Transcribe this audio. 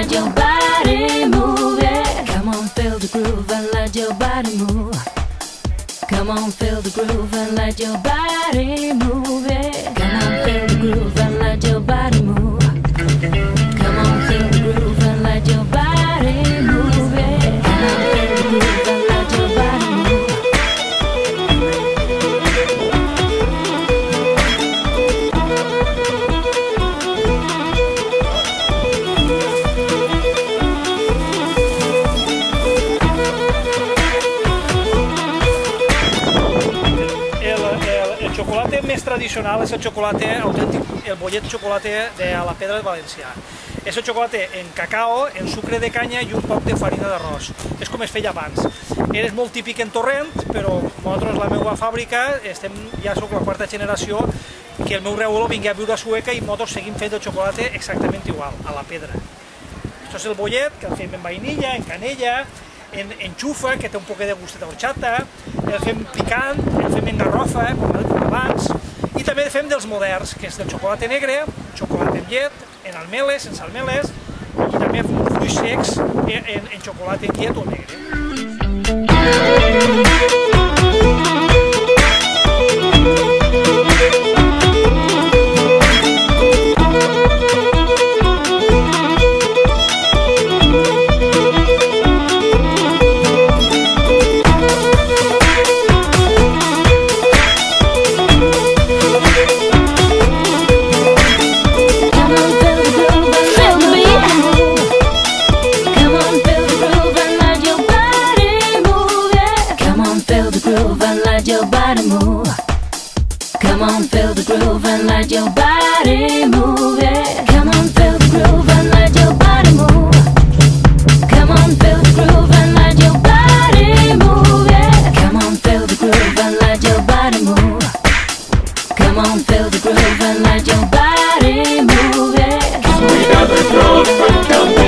let your body move it. Come on, feel the groove and let your body move. Come on, feel the groove and let your body move it. Come on, feel the groove and let your body move. Come on, feel the groove and let your body move it. Come on, feel the groove and let your body move. El chocolate més tradicional és el chocolate autèntic, el bollet chocolate de la Pedra de Valencià. És el chocolate en cacao, en sucre de canya i un poc de farina d'arròs. És com es feia abans. És molt típic en Torrent, però nosaltres, la meva fàbrica, ja soc la quarta generació que el meu reolo vingui a viure a Sueca i nosaltres seguim fent el chocolate exactament igual, a la pedra. Això és el bollet, que el fem en vainilla, en canella, en xufa, que té un poc de gust d'horchata, el fem picant, el fem en garrofa, com abans, i també el fem dels moderns, que és del xocolata negre, xocolata amb llet, en almeles, sense almeles, i també fruits secs en xocolata amb llet o negre. Come on, feel the groove and let your body move it. Come on, feel the groove and let your body move. Come on, feel the groove and let your body move it. Come on, feel the groove and let your body move. Come on, feel the groove and let your body move it. Sweet as a drum from